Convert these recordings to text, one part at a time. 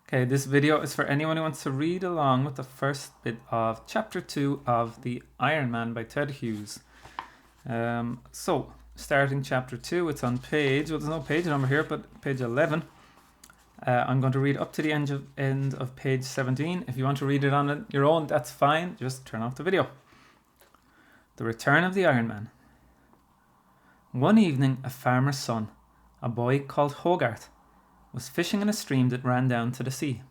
Okay, this video is for anyone who wants to read along with the first bit of Chapter 2 of The Iron Man by Ted Hughes. So, starting Chapter 2, it's on page, well, there's no page number here, but page 11. I'm going to read up to the end of page 17. If you want to read it on your own, that's fine. Just turn off the video. The Return of the Iron Man. One evening, a farmer's son, a boy called Hogarth, was fishing in a stream that ran down to the sea.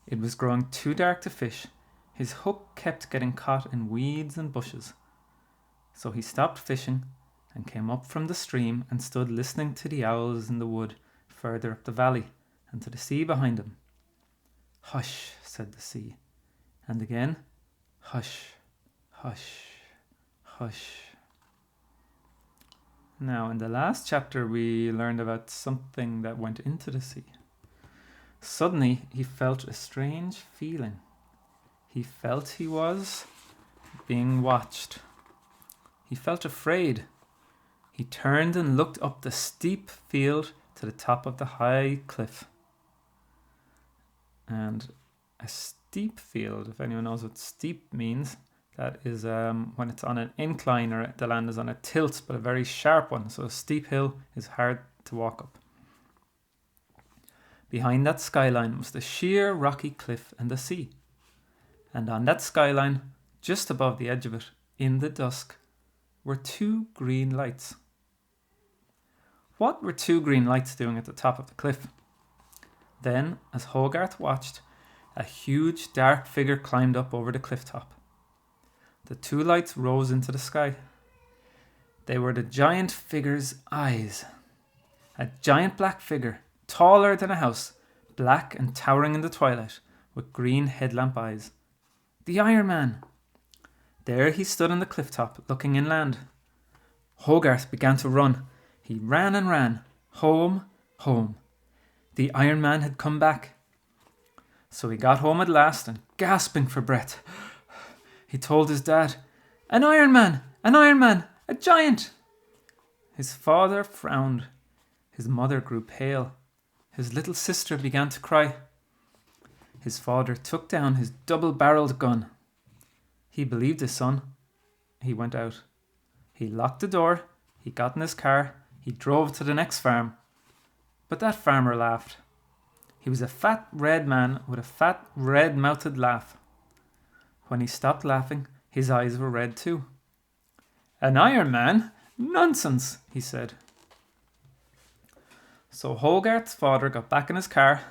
It was growing too dark to fish. His hook kept getting caught in weeds and bushes. So he stopped fishing and came up from the stream and stood listening to the owls in the wood further up the valley and to the sea behind him. "Hush," said the sea, and again, "Hush, hush, hush." Now, in the last chapter, we learned about something that went into the sea. Suddenly, he felt a strange feeling. He felt he was being watched. He felt afraid. He turned and looked up the steep field to the top of the high cliff. And a steep field, if anyone knows what steep means, that is when it's on an incline or the land is on a tilt, but a very sharp one. So a steep hill is hard to walk up. Behind that skyline was the sheer rocky cliff and the sea. And on that skyline, just above the edge of it, in the dusk, were two green lights. What were two green lights doing at the top of the cliff? Then, as Hogarth watched, a huge dark figure climbed up over the cliff top. The two lights rose into the sky. They were the giant figure's eyes. A giant black figure, taller than a house, black and towering in the twilight, with green headlamp eyes. The Iron Man! There he stood on the cliff top, looking inland. Hogarth began to run. He ran and ran. Home, home. The Iron Man had come back. So he got home at last and, gasping for breath, he told his dad, "An Iron Man! An Iron Man! A giant!" His father frowned. His mother grew pale. His little sister began to cry. His father took down his double-barreled gun. He believed his son. He went out. He locked the door. He got in his car. He drove to the next farm. But that farmer laughed. He was a fat red man with a fat red-mouthed laugh. When he stopped laughing, his eyes were red too. "An Iron Man? Nonsense," he said. So Hogarth's father got back in his car.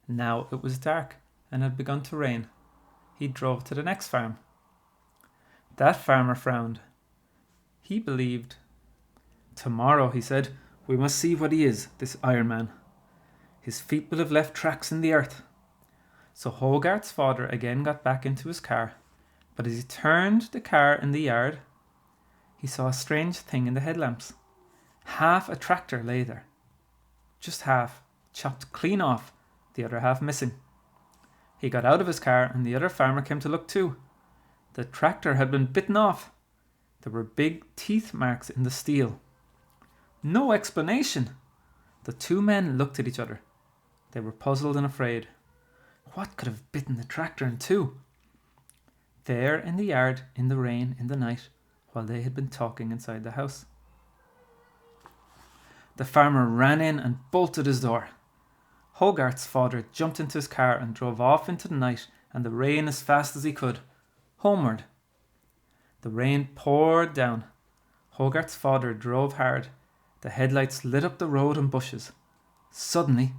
Now it was dark and had begun to rain. He drove to the next farm. That farmer frowned. He believed. "Tomorrow," he said, "we must see what he is, this Iron Man. His feet will have left tracks in the earth." So Hogarth's father again got back into his car, but as he turned the car in the yard, he saw a strange thing in the headlamps. Half a tractor lay there. Just half, chopped clean off, the other half missing. He got out of his car and the other farmer came to look too. The tractor had been bitten off. There were big teeth marks in the steel. No explanation. The two men looked at each other. They were puzzled and afraid. What could have bitten the tractor in two? There in the yard, in the rain, in the night, while they had been talking inside the house. The farmer ran in and bolted his door. Hogarth's father jumped into his car and drove off into the night and the rain as fast as he could, homeward. The rain poured down. Hogarth's father drove hard. The headlights lit up the road and bushes. Suddenly,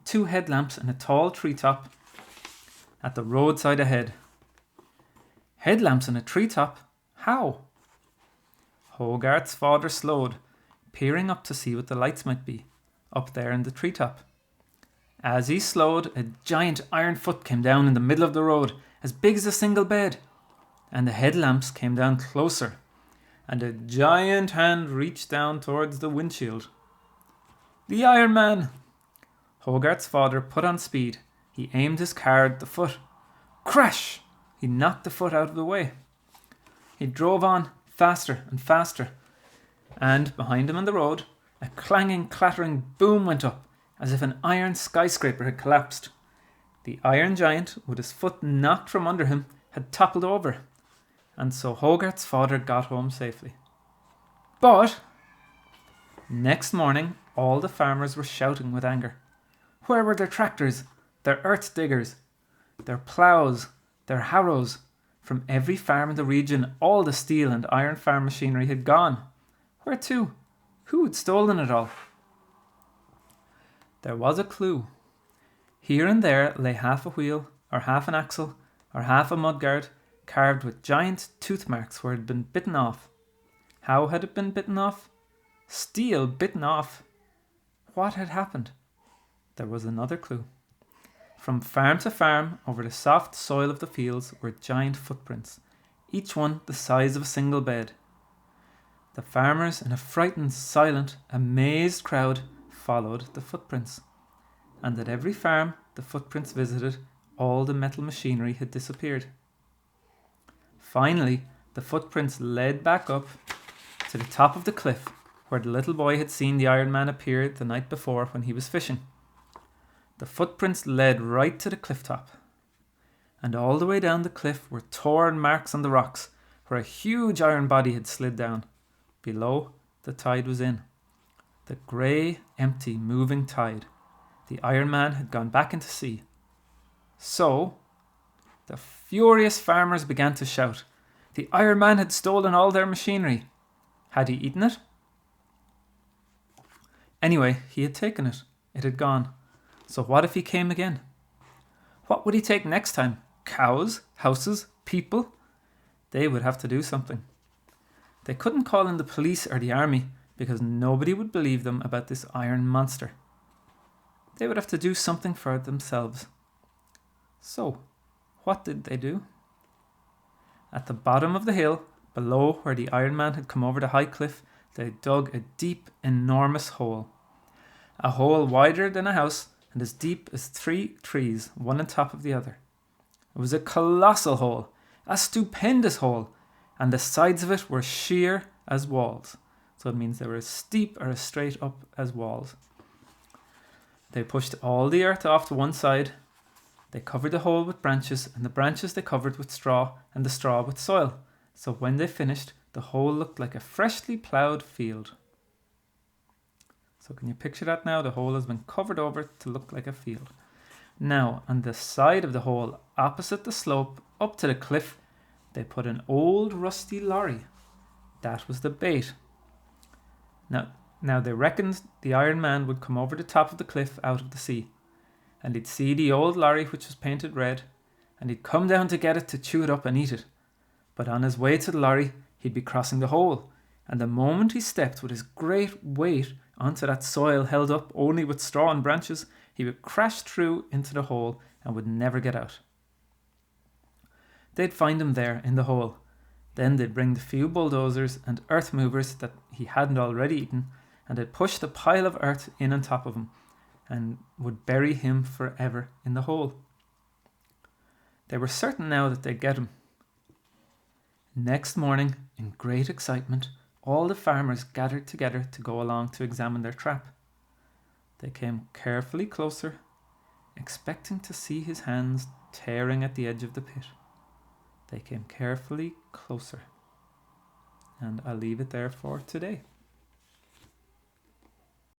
two headlamps and a tall treetop at the roadside ahead. Headlamps and a treetop? How? Hogarth's father slowed, peering up to see what the lights might be, up there in the treetop. As he slowed, a giant iron foot came down in the middle of the road, as big as a single bed, and the headlamps came down closer, and a giant hand reached down towards the windshield. The Iron Man! Hogarth's father put on speed. He aimed his car at the foot. Crash! He knocked the foot out of the way. He drove on, faster and faster, and behind him on the road, a clanging, clattering boom went up. as if an iron skyscraper had collapsed. The iron giant, with his foot knocked from under him, had toppled over, and so Hogarth's father got home safely. But next morning, all the farmers were shouting with anger. Where were their tractors, their earth diggers, their ploughs, their harrows? From every farm in the region, all the steel and iron farm machinery had gone. Where to? Who had stolen it all? There was a clue. Here and there lay half a wheel, or half an axle, or half a mudguard, carved with giant tooth marks where it had been bitten off. How had it been bitten off? Steel bitten off. What had happened? There was another clue. From farm to farm, over the soft soil of the fields, were giant footprints, each one the size of a single bed. The farmers, in a frightened, silent, amazed crowd, followed the footprints. And at every farm the footprints visited, all the metal machinery had disappeared. Finally, the footprints led back up to the top of the cliff, where the little boy had seen the Iron Man appear the night before when he was fishing. The footprints led right to the cliff top, and all the way down the cliff were torn marks on the rocks where a huge iron body had slid down. Below, the tide was in. The grey, empty, moving tide. The Iron Man had gone back into sea. So, the furious farmers began to shout. The Iron Man had stolen all their machinery. Had he eaten it? Anyway, he had taken it. It had gone. So what if he came again? What would he take next time? Cows? Houses? People? They would have to do something. They couldn't call in the police or the army because nobody would believe them about this iron monster. They would have to do something for themselves. So, what did they do? At the bottom of the hill, below where the Iron Man had come over the high cliff, they dug a deep, enormous hole. A hole wider than a house and as deep as 3 trees, one on top of the other. It was a colossal hole, a stupendous hole, and the sides of it were sheer as walls. So it means they were as steep or as straight up as walls. They pushed all the earth off to one side. They covered the hole with branches, and the branches they covered with straw, and the straw with soil. So when they finished, the hole looked like a freshly ploughed field. So can you picture that now? The hole has been covered over to look like a field. Now, on the side of the hole, opposite the slope, up to the cliff, they put an old rusty lorry. That was the bait. Now they reckoned the Iron Man would come over the top of the cliff out of the sea, and he'd see the old lorry, which was painted red, and he'd come down to get it to chew it up and eat it. But on his way to the lorry, he'd be crossing the hole, and the moment he stepped with his great weight onto that soil held up only with straw and branches, he would crash through into the hole and would never get out. They'd find him there in the hole. Then they'd bring the few bulldozers and earth movers that he hadn't already eaten, and they'd push the pile of earth in on top of him and would bury him forever in the hole. They were certain now that they'd get him. Next morning, in great excitement, all the farmers gathered together to go along to examine their trap. They came carefully closer, expecting to see his hands tearing at the edge of the pit. They came carefully closer. And I'll leave it there for today.